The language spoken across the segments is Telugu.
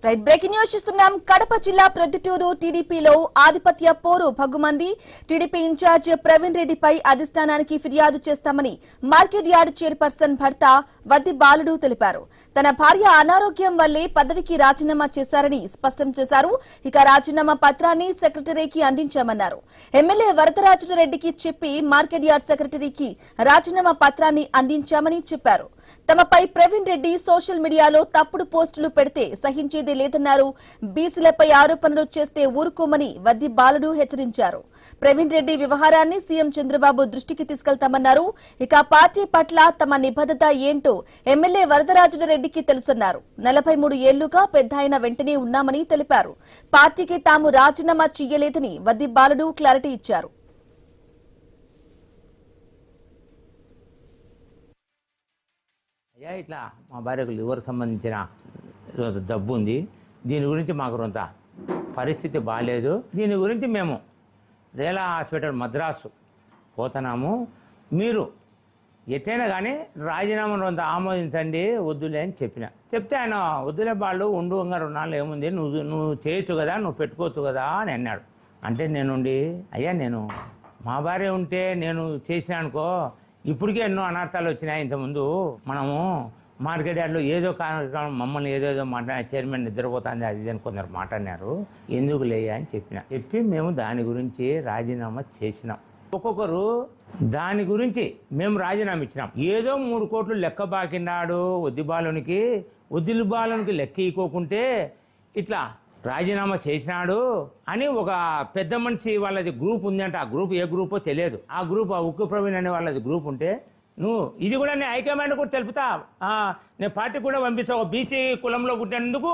రైట్ బ్రేకింగ్ న్యూస్ చూస్తున్నాం. కడప జిల్లా ప్రొద్దుటూరు టీడీపీలో ఆధిపత్య పోరు భగ్గుమంది. టీడీపీ ఇన్ఛార్జ్ ప్రవీణ్ రెడ్డిపై అధిష్టానానికి ఫిర్యాదు చేస్తామని మార్కెట్ యార్డ్ చైర్పర్సన్ భర్త వద్ది బాలుడు తెలిపారు. తన భార్య అనారోగ్యం వల్లే పదవికి రాజీనామా చేశారని స్పష్టం చేశారు. ఇక రాజీనామా పత్రాన్ని సెక్రటరీకి అందించామన్నారు. ఎమ్మెల్యే వరదరాజురెడ్డికి చెప్పి మార్కెట్ యార్డ్ సెక్రటరీకి రాజీనామా పత్రాన్ని అందించామని చెప్పారు. తమపై ప్రవీణ్ రెడ్డి సోషల్ మీడియాలో తప్పుడు పోస్టులు పెడితే సహించేది లేదన్నారు. బీసీలపై ఆరోపణలు చేస్తే ఊరుకోమని వద్ది బాలుడు హెచ్చరించారు. ప్రవీణ్ రెడ్డి వ్యవహారాన్ని సీఎం చంద్రబాబు దృష్టికి తీసుకెళ్తామన్నారు. ఇక పార్టీ పట్ల తమ నిబద్ధత ఏంటో ఎమ్మెల్యే వరదరాజురెడ్డికి తెలుసన్నారు. 43 ఏళ్లుగా పెద్దాయన వెంటనే ఉన్నామని తెలిపారు. పార్టీకి తాము రాజీనామా చెయ్యలేదని వద్ది బాలుడు క్లారిటీ ఇచ్చారు. ఇట్లా మా భార్యకు లివర్ సంబంధించిన జబ్బు ఉంది, దీని గురించి మాకు కొంత పరిస్థితి బాగాలేదు, దీని గురించి మేము రేలా హాస్పిటల్ మద్రాసు పోతున్నాము, మీరు ఎట్టైనా కానీ రాజీనామా కొంత ఆమోదించండి వద్దులే అని చెప్తే ఆయన వద్దులే వాళ్ళు ఉండు ఇంకా 2 నాళ్ళు ఏముంది, నువ్వు చేయొచ్చు కదా, నువ్వు పెట్టుకోవచ్చు కదా అని అన్నాడు. అంటే నేనుండి అయ్యా నేను మా భార్య ఉంటే నేను చేసిన అనుకో ఇప్పటికే ఎన్నో అనర్థాలు వచ్చినాయి. ఇంతకుముందు మనము మార్కెట్ యార్డ్లో ఏదో కారణం మమ్మల్ని ఏదేదో మాట్లాడిన చైర్మన్ నిద్రపోతుంది అది అని కొందరు మాట్లాడినారు, ఎందుకు లేయా అని చెప్పి మేము దాని గురించి రాజీనామా చేసినాం. ఒక్కొక్కరు దాని గురించి మేము రాజీనామా ఇచ్చినాం. ఏదో 3 కోట్లు లెక్క బాకిన్నాడు వద్దిబాలునికి లెక్క ఇవ్వకుంటే ఇట్లా రాజీనామా చేసినాడు అని ఒక పెద్ద మనిషి వాళ్ళది గ్రూప్ ఉంది అంటే, ఆ గ్రూప్ ఏ గ్రూపో తెలియదు, ఆ గ్రూప్ ఆ ఉక్కు ప్రవీణ్ అనే వాళ్ళది గ్రూప్ ఉంటే నువ్వు ఇది కూడా నేను హైకమాండ్ కూడా తెలుపుతా, నేను పార్టీ కూడా పంపిస్తా. ఒక బీసీ కులంలో పుట్టినందుకు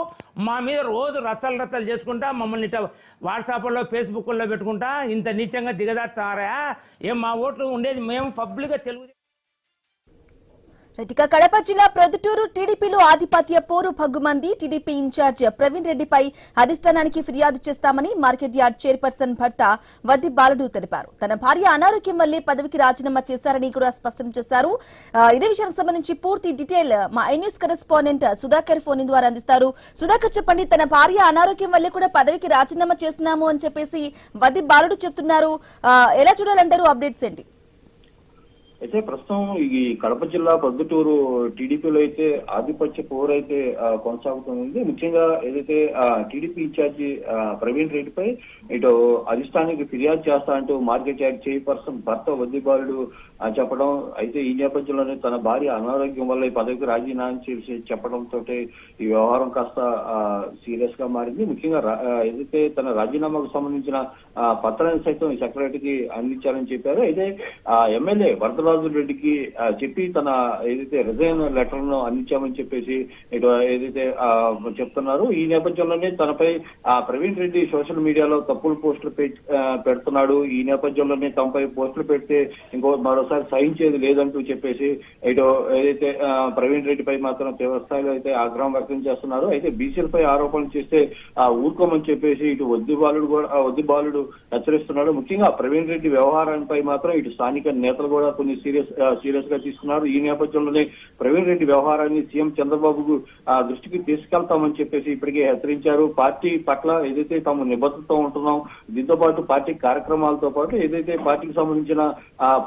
మా మీద రోజు రచ్చలు చేసుకుంటా మమ్మల్ని ఇట్లా వాట్సాప్లో ఫేస్బుక్లో పెట్టుకుంటా ఇంత నీచంగా దిగదార్చారా ఏం మా ఓట్లు ఉండేది మేము పబ్లిక్గా తెలుగు. ఇక కడప జిల్లా ప్రొద్దుటూరు టీడీపీలో ఆధిపత్య పోరు భగ్గుమంది. టీడీపీ ఇన్ఛార్జ్ ప్రవీణ్ రెడ్డిపై అధిష్టానానికి ఫిర్యాదు చేస్తామని మార్కెట్ యార్డ్ చైర్పర్సన్ భర్త వద్ది బాలుడు తెలిపారు. తన భార్య అనారోగ్యం వల్లే పదవికి రాజీనామా చేశారని కూడా స్పష్టం చేశారు. ఇదే విషయానికి సంబంధించి పూర్తి డీటెయిల్ మా I news correspondent Sudhakar phone ద్వారా అందిస్తారు. సుధాకర్ చెప్పండి, తన భార్య అనారోగ్యం వల్లే కూడా పదవికి రాజీనామా చేస్తున్నాము అని చెప్పేసి వద్ది బాలుడు చెప్తున్నారు. ఎలా చూడాలంటారు? అప్డేట్స్ ఏంటి? అయితే ప్రస్తుతం ఈ కడప జిల్లా ప్రొద్దుటూరు టీడీపీలో అయితే ఆధిపత్య పోరు అయితే కొనసాగుతుంది. ముఖ్యంగా ఏదైతే టీడీపీ ఇన్ఛార్జి ప్రవీణ్ రెడ్డిపై ఇటు అధిష్టానానికి ఫిర్యాదు చేస్తా అంటూ మార్కెట్ యార్డ్ చైర్పర్సన్ భర్త వద్దిబాలుడు చెప్పడం, అయితే ఈ నేపథ్యంలోనే తన భార్య అనారోగ్యం వల్ల ఈ పదవికి రాజీనామా చేసి చెప్పడంతో ఈ వ్యవహారం కాస్త సీరియస్ గా మారింది. ముఖ్యంగా ఏదైతే తన రాజీనామాకు సంబంధించిన పత్రాన్ని సైతం సెక్రటరీకి అందించాలని చెప్పారు. అయితే ఎమ్మెల్యే వరదరాజురెడ్డికి చెప్పి తన ఏదైతే రిజైన్ లెటర్ ను అందించామని చెప్పేసి ఇటు ఏదైతే చెప్తున్నారు. ఈ నేపథ్యంలోనే తనపై ప్రవీణ్ రెడ్డి సోషల్ మీడియాలో తప్పుడు పోస్టులు పెడుతున్నాడు, ఈ నేపథ్యంలోనే తమపై పోస్టులు పెడితే మరోసారి సహించేది లేదంటూ చెప్పేసి ఇటు ఏదైతే ప్రవీణ్ రెడ్డిపై మాత్రం తీవ్రస్థాయిలో అయితే ఆగ్రహం వ్యక్తం చేస్తున్నారు. అయితే బీసీలపై ఆరోపణలు చేస్తే ఊరుకోమని చెప్పేసి ఇటు వద్ది బాలుడు హెచ్చరిస్తున్నాడు. ముఖ్యంగా ప్రవీణ్ రెడ్డి వ్యవహారాలపై మాత్రం ఇటు స్థానిక నేతలు కూడా కొన్ని సీరియస్ గా తీసుకున్నారు. ఈ నేపథ్యంలోనే ప్రవీణ్ రెడ్డి వ్యవహారాన్ని సీఎం చంద్రబాబు దృష్టికి తీసుకెళ్తామని చెప్పేసి ఇప్పటికే హెచ్చరించారు. పార్టీ పట్ల ఏదైతే తాము నిబద్ధతతో ఉంటున్నాం, దీంతో పాటు పార్టీ కార్యక్రమాలతో పాటు ఏదైతే పార్టీకి సంబంధించిన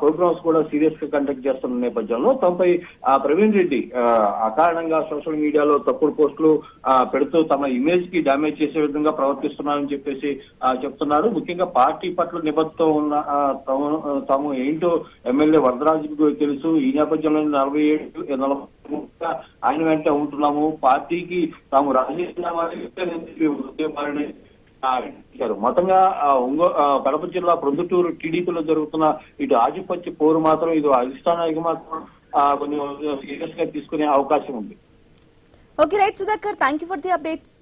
ప్రోగ్రామ్స్ కూడా సీరియస్ గా కండక్ట్ చేస్తున్న నేపథ్యంలో తమపై ప్రవీణ్ రెడ్డి అకారణంగా సోషల్ మీడియాలో తప్పుడు పోస్టులు పెడుతూ తమ ఇమేజ్ కి డ్యామేజ్ చేసే విధంగా ప్రవర్తిస్తున్నారని చెప్పేసి చెప్తున్నారు. ముఖ్యంగా పార్టీ పట్ల నిబద్ధతతో ఉన్న తాము ఏంటో ఎమ్మెల్యే వరదరాజుకు తెలుసు. ఈ నేపథ్యంలో 47 ఆయన వెంట ఉంటున్నాము, పార్టీకి తాము రాజీనామా మొత్తంగా కడప జిల్లా ప్రొద్దుటూరు టీడీపీలో జరుగుతున్న ఇటు ఆధిపత్య పోరు మాత్రం ఇది అధిష్టానానికి మాత్రం కొన్ని సీరియస్ గా తీసుకునే అవకాశం ఉంది. Okay right Sudhakar, thank you for the updates.